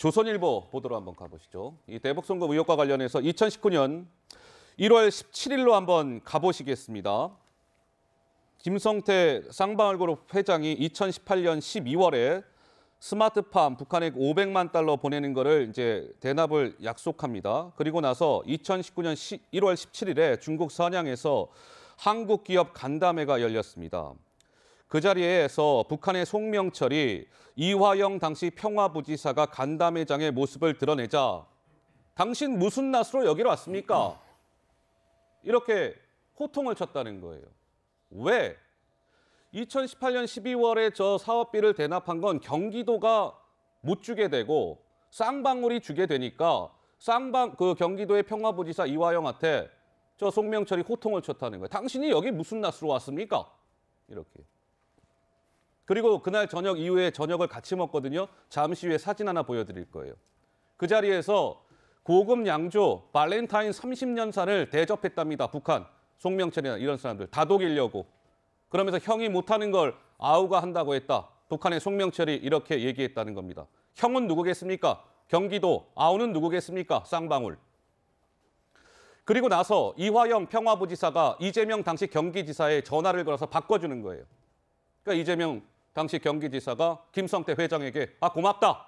조선일보 보도로 한번 가보시죠. 이 대북 송금 의혹과 관련해서 2019년 1월 17일로 한번 가보시겠습니다. 김성태 쌍방울그룹 회장이 2018년 12월에 스마트팜 북한에 500만 달러 보내는 거를 이제 대납을 약속합니다. 그리고 나서 2019년 1월 17일에 중국 선양에서 한국 기업 간담회가 열렸습니다. 그 자리에서 북한의 송명철이 이화영 당시 평화부지사가 간담회장의 모습을 드러내자 당신 무슨 낯으로 여기로 왔습니까? 이렇게 호통을 쳤다는 거예요. 왜? 2018년 12월에 저 사업비를 대납한 건 경기도가 못 주게 되고 쌍방울이 주게 되니까 그 경기도의 평화부지사 이화영한테 저 송명철이 호통을 쳤다는 거예요. 당신이 여기 무슨 낯으로 왔습니까? 이렇게. 그리고 그날 저녁 이후에 저녁을 같이 먹거든요. 잠시 후에 사진 하나 보여드릴 거예요. 그 자리에서 고급 양조 발렌타인 30년산을 대접했답니다. 북한, 송명철이나 이런 사람들 다독이려고. 그러면서 형이 못하는 걸 아우가 한다고 했다. 북한의 송명철이 이렇게 얘기했다는 겁니다. 형은 누구겠습니까? 경기도, 아우는 누구겠습니까? 쌍방울. 그리고 나서 이화영 평화부지사가 이재명 당시 경기지사에 전화를 걸어서 바꿔주는 거예요. 그러니까 이재명 당시 경기지사가 김성태 회장에게 고맙다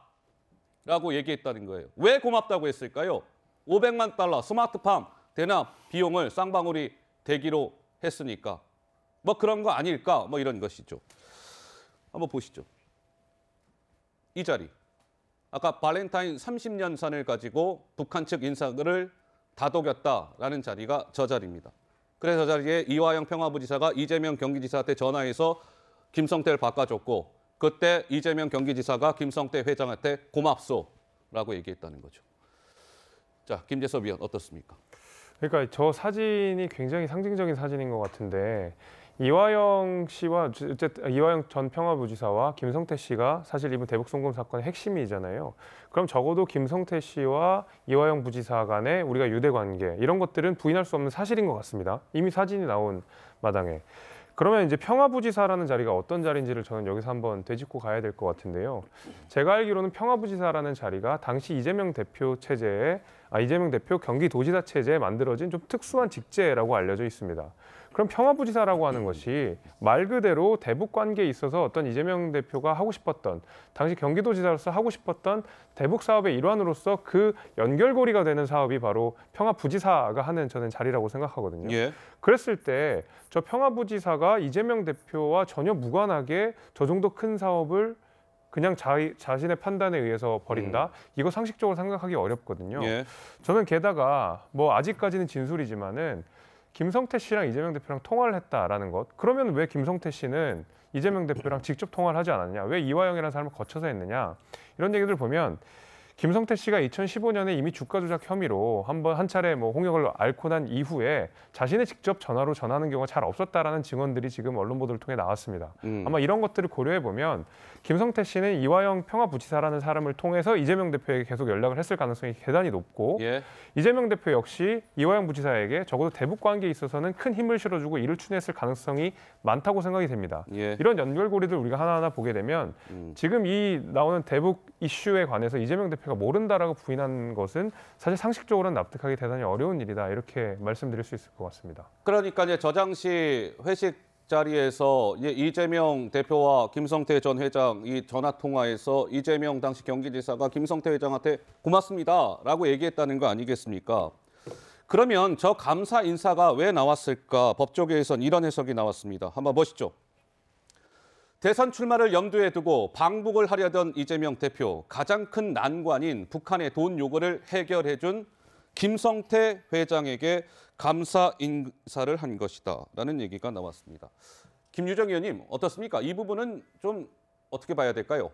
라고 얘기했다는 거예요. 왜 고맙다고 했을까요? 500만 달러 스마트팜 대납 비용을 쌍방울이 대기로 했으니까. 뭐 그런 거 아닐까? 뭐 이런 것이죠. 한번 보시죠. 이 자리. 아까 발렌타인 30년산을 가지고 북한 측 인사를 다독였다라는 자리가 저 자리입니다. 그래서 저 자리에 이화영 평화부지사가 이재명 경기지사한테 전화해서 김성태를 바꿔줬고 그때 이재명 경기지사가 김성태 회장한테 고맙소라고 얘기했다는 거죠. 자, 김재섭 위원 어떻습니까? 그러니까 저 사진이 굉장히 상징적인 사진인 것 같은데 이화영 씨와 어쨌든 이화영 전 평화부지사와 김성태 씨가 사실 이번 대북 송금 사건의 핵심이잖아요. 그럼 적어도 김성태 씨와 이화영 부지사 간의 우리가 유대 관계 이런 것들은 부인할 수 없는 사실인 것 같습니다. 이미 사진이 나온 마당에. 그러면 이제 평화부지사라는 자리가 어떤 자리인지를 저는 여기서 한번 되짚고 가야 될 것 같은데요. 제가 알기로는 평화부지사라는 자리가 당시 이재명 대표 체제에 이재명 대표 경기도지사 체제에 만들어진 좀 특수한 직제라고 알려져 있습니다. 그럼 평화부지사라고 하는 것이 말 그대로 대북 관계에 있어서 어떤 이재명 대표가 하고 싶었던 당시 경기도지사로서 하고 싶었던 대북 사업의 일환으로서 그 연결고리가 되는 사업이 바로 평화부지사가 하는 저는 자리라고 생각하거든요. 예. 그랬을 때 저 평화부지사가 이재명 대표와 전혀 무관하게 저 정도 큰 사업을 그냥 자신의 판단에 의해서 벌인다? 이거 상식적으로 생각하기 어렵거든요. 예. 저는 게다가 뭐 아직까지는 진술이지만은 김성태 씨랑 이재명 대표랑 통화를 했다라는 것. 그러면 왜 김성태 씨는 이재명 대표랑 직접 통화를 하지 않았냐? 왜 이화영이라는 사람을 거쳐서 했느냐? 이런 얘기들 보면 김성태 씨가 2015년에 이미 주가 조작 혐의로 한 차례 뭐 홍역을 앓고 난 이후에 자신의 직접 전화로 전하는 경우가 잘 없었다라는 증언들이 지금 언론 보도를 통해 나왔습니다. 아마 이런 것들을 고려해 보면 김성태 씨는 이화영 평화부지사라는 사람을 통해서 이재명 대표에게 계속 연락을 했을 가능성이 대단히 높고 예. 이재명 대표 역시 이화영 부지사에게 적어도 대북 관계에 있어서는 큰 힘을 실어주고 이를 추진했을 가능성이 많다고 생각이 됩니다. 예. 이런 연결고리들 우리가 하나하나 보게 되면 지금 이 나오는 대북 이슈에 관해서 이재명 대표가 모른다라고 부인한 것은 사실 상식적으로는 납득하기 대단히 어려운 일이다 이렇게 말씀드릴 수 있을 것 같습니다. 그러니까 이제 저 당시 회식 자리에서 이재명 대표와 김성태 전 회장 이 전화 통화에서 이재명 당시 경기지사가 김성태 회장한테 고맙습니다라고 얘기했다는 거 아니겠습니까? 그러면 저 감사 인사가 왜 나왔을까? 법조계에선 이런 해석이 나왔습니다. 한번 보시죠. 대선 출마를 염두에 두고 방북을 하려던 이재명 대표, 가장 큰 난관인 북한의 돈 요구를 해결해준 김성태 회장에게 감사 인사를 한 것이다라는 얘기가 나왔습니다. 김유정 의원님 어떻습니까? 이 부분은 좀 어떻게 봐야 될까요?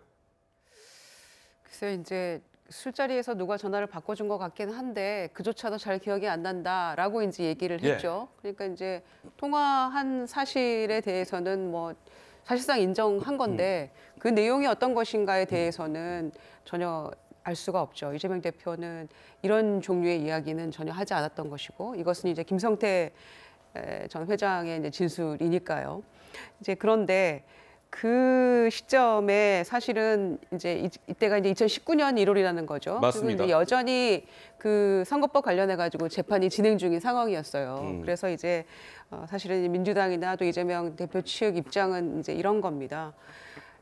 글쎄요, 이제 술자리에서 누가 전화를 바꿔준 것 같긴 한데 그조차도 잘 기억이 안 난다라고 이제 얘기를 했죠. 그러니까 이제 통화한 사실에 대해서는 뭐 사실상 인정한 건데 그 내용이 어떤 것인가에 대해서는 전혀 알 수가 없죠. 이재명 대표는 이런 종류의 이야기는 전혀 하지 않았던 것이고 이것은 이제 김성태 전 회장의 이제 진술이니까요. 이제 그런데 그 시점에 사실은 이제 이때가 이제 2019년 1월이라는 거죠. 맞습니다. 그리고 이제 여전히 그 선거법 관련해 가지고 재판이 진행 중인 상황이었어요. 그래서 이제 사실은 민주당이나 또 이재명 대표 측 입장은 이제 이런 겁니다.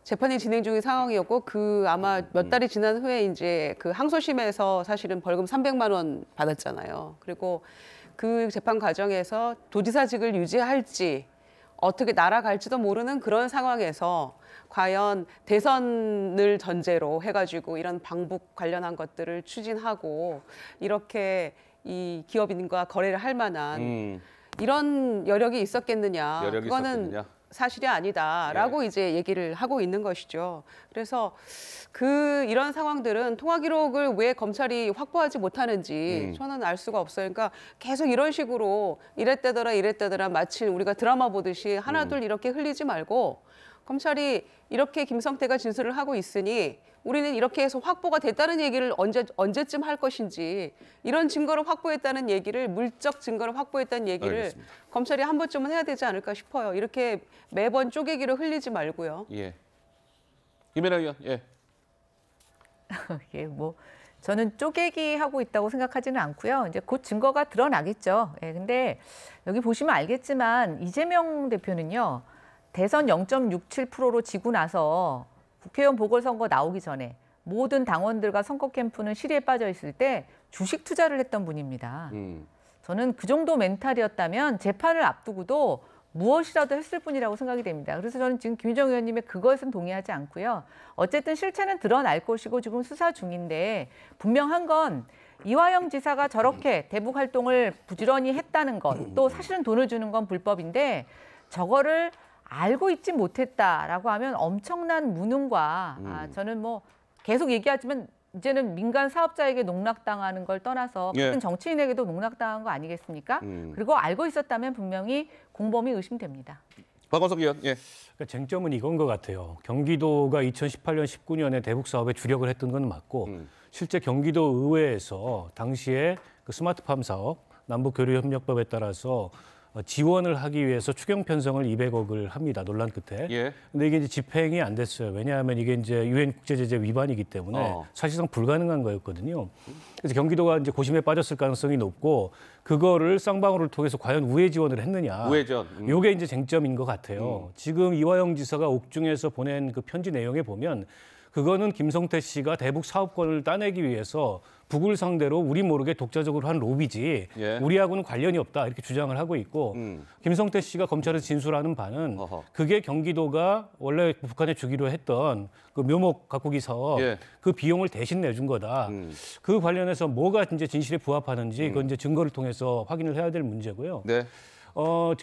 재판이 진행 중인 상황이었고 그 아마 몇 달이 지난 후에 이제 그 항소심에서 사실은 벌금 300만 원 받았잖아요. 그리고 그 재판 과정에서 도지사직을 유지할지 어떻게 날아갈지도 모르는 그런 상황에서 과연 대선을 전제로 해가지고 이런 방북 관련한 것들을 추진하고 이렇게 이 기업인과 거래를 할 만한 이런 여력이 있었겠느냐. 여력이 그거는 있었겠느냐. 사실이 아니다라고 이제 얘기를 하고 있는 것이죠. 그래서 이런 상황들은 통화 기록을 왜 검찰이 확보하지 못하는지 저는 알 수가 없어요. 그러니까 계속 이런 식으로 이랬다더라 마치 우리가 드라마 보듯이 하나둘 이렇게 흘리지 말고 검찰이 이렇게 김성태가 진술을 하고 있으니 우리는 이렇게 해서 확보가 됐다는 얘기를 언제쯤 할 것인지 이런 증거를 확보했다는 얘기를 물적 증거를 확보했다는 얘기를 알겠습니다. 검찰이 한 번쯤은 해야 되지 않을까 싶어요. 이렇게 매번 쪼개기로 흘리지 말고요. 예. 김연아 의원. 예. 예, 뭐 저는 쪼개기 하고 있다고 생각하지는 않고요. 이제 곧 증거가 드러나겠죠. 예, 근데 여기 보시면 알겠지만 이재명 대표는요. 대선 0.67%로 지고 나서 국회의원 보궐선거 나오기 전에 모든 당원들과 선거 캠프는 실의에 빠져 있을 때 주식 투자를 했던 분입니다. 저는 그 정도 멘탈이었다면 재판을 앞두고도 무엇이라도 했을 뿐이라고 생각이 됩니다. 그래서 저는 지금 김희정 의원님의 그것은 동의하지 않고요. 어쨌든 실체는 드러날 것이고 지금 수사 중인데 분명한 건 이화영 지사가 저렇게 대북 활동을 부지런히 했다는 것, 또 사실은 돈을 주는 건 불법인데 저거를 알고 있지 못했다라고 하면 엄청난 무능과 저는 뭐 계속 얘기하지만 이제는 민간 사업자에게 농락당하는 걸 떠나서 예. 같은 정치인에게도 농락당한 거 아니겠습니까? 그리고 알고 있었다면 분명히 공범이 의심됩니다. 박원석 의원. 예. 그러니까 쟁점은 이건 것 같아요. 경기도가 2018년, 19년에 대북 사업에 주력을 했던 건 맞고 실제 경기도 의회에서 당시에 그 스마트팜 사업, 남북교류협력법에 따라서 지원을 하기 위해서 추경 편성을 200억을 합니다. 논란 끝에. 예. 근데 이게 이제 집행이 안 됐어요. 왜냐하면 이게 이제 유엔 국제제재 위반이기 때문에 사실상 불가능한 거였거든요. 그래서 경기도가 이제 고심에 빠졌을 가능성이 높고 그거를 쌍방울을 통해서 과연 우회 지원을 했느냐. 우회전. 요게 이제 쟁점인 것 같아요. 지금 이화영 지사가 옥중에서 보낸 그 편지 내용에 보면 그거는 김성태 씨가 대북 사업권을 따내기 위해서 북을 상대로 우리 모르게 독자적으로 한 로비지 예. 우리하고는 관련이 없다 이렇게 주장을 하고 있고 김성태 씨가 검찰에 진술하는 바는 어허. 그게 경기도가 원래 북한에 주기로 했던 그 묘목 가꾸기 사업 예. 그 비용을 대신 내준 거다. 그 관련해서 뭐가 이제 진실에 부합하는지 그건 이제 증거를 통해서 확인을 해야 될 문제고요. 네.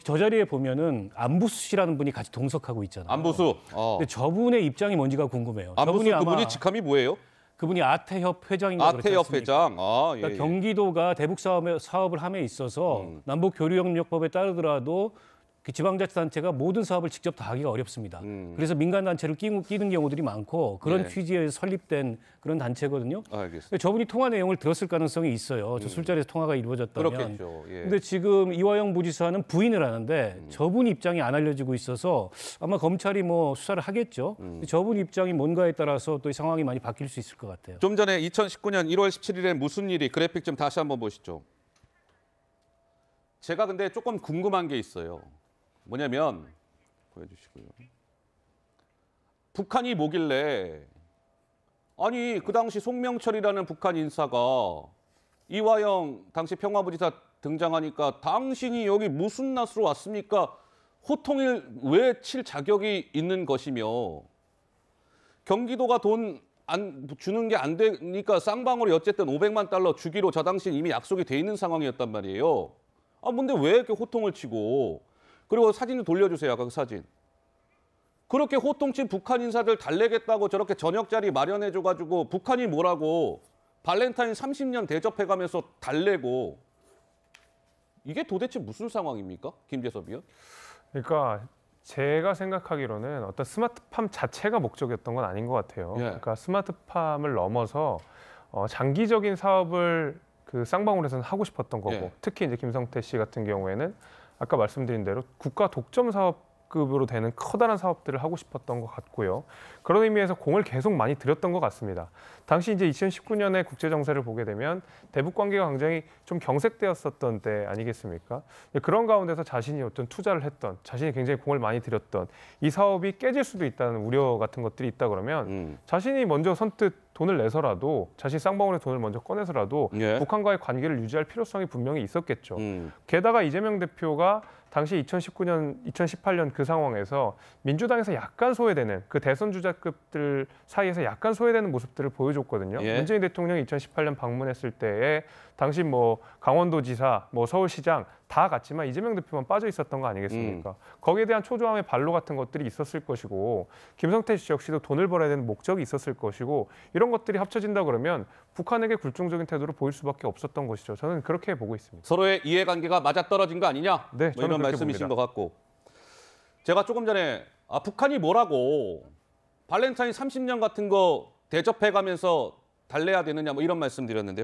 저 자리에 보면은 안부수 씨라는 분이 같이 동석하고 있잖아요. 안부수. 근데 저분의 입장이 뭔지가 궁금해요. 안부수 저분이 아마 그분이 직함이 뭐예요? 그분이 아태협 회장인가 그렇지 아태협 않습니까? 회장. 그러니까 예. 경기도가 대북 사업을 함에 있어서 남북 교류협력법에 따르더라도 그 지방자치단체가 모든 사업을 직접 다 하기가 어렵습니다. 그래서 민간단체를 끼는 경우들이 많고 그런 예. 취지에서 설립된 그런 단체거든요. 알겠습니다. 근데 저분이 통화 내용을 들었을 가능성이 있어요. 저 술자리에서 통화가 이루어졌다면. 그렇겠죠. 예. 근데 지금 이화영 부지사는 부인을 하는데 저분 입장이 안 알려지고 있어서 아마 검찰이 뭐 수사를 하겠죠. 근데 저분 입장이 뭔가에 따라서 또 이 상황이 많이 바뀔 수 있을 것 같아요. 좀 전에 2019년 1월 17일에 무슨 일이 그래픽 좀 다시 한번 보시죠. 제가 근데 조금 궁금한 게 있어요. 뭐냐면 보여주시고요. 북한이 뭐길래 아니 그 당시 송명철이라는 북한 인사가 이화영 당시 평화부지사 등장하니까 당신이 여기 무슨 낯으로 왔습니까? 호통을 왜 칠 자격이 있는 것이며 경기도가 돈 안 주는 게 안 되니까 쌍방울이 어쨌든 500만 달러 주기로 저 당시 이미 약속이 돼 있는 상황이었단 말이에요. 아 근데 왜 이렇게 호통을 치고 그리고 사진을 돌려주세요. 아까 그 사진. 그렇게 호통친 북한 인사들 달래겠다고 저렇게 저녁 자리 마련해줘가지고 북한이 뭐라고 발렌타인 30년 대접해가면서 달래고 이게 도대체 무슨 상황입니까? 김재섭 의원? 그러니까 제가 생각하기로는 어떤 스마트팜 자체가 목적이었던 건 아닌 것 같아요. 예. 그러니까 스마트팜을 넘어서 장기적인 사업을 그 쌍방울에서는 하고 싶었던 거고 예. 특히 이제 김성태 씨 같은 경우에는 아까 말씀드린 대로 국가 독점 사업 급으로 되는 커다란 사업들을 하고 싶었던 것 같고요. 그런 의미에서 공을 계속 많이 들였던 것 같습니다. 당시 이제 2019년에 국제 정세를 보게 되면 대북 관계가 굉장히 좀 경색되었었던 때 아니겠습니까? 그런 가운데서 자신이 어떤 투자를 했던, 자신이 굉장히 공을 많이 들였던 이 사업이 깨질 수도 있다는 우려 같은 것들이 있다 그러면 자신이 먼저 선뜻 돈을 내서라도, 자신 쌍방울의 돈을 먼저 꺼내서라도 예. 북한과의 관계를 유지할 필요성이 분명히 있었겠죠. 게다가 이재명 대표가 당시 2018년 그 상황에서 민주당에서 약간 소외되는, 그 대선 주자급들 사이에서 약간 소외되는 모습들을 보여줬거든요. 예. 문재인 대통령이 2018년 방문했을 때에 당시 뭐 강원도지사, 뭐 서울시장 다 갔지만 이재명 대표만 빠져 있었던 거 아니겠습니까? 거기에 대한 초조함의 발로 같은 것들이 있었을 것이고, 김성태 씨 역시도 돈을 벌어야 되는 목적이 있었을 것이고, 이런 것들이 합쳐진다 그러면 북한에게 굴종적인 태도를 보일 수밖에 없었던 것이죠. 저는 그렇게 보고 있습니다. 서로의 이해관계가 맞아떨어진 거 아니냐? 네, 뭐 저는 이런 그렇게 말씀이신 봅니다. 것 같고. 제가 조금 전에 북한이 뭐라고 발렌타인 30년 같은 거 대접해가면서 달래야 되느냐 뭐 이런 말씀 드렸는데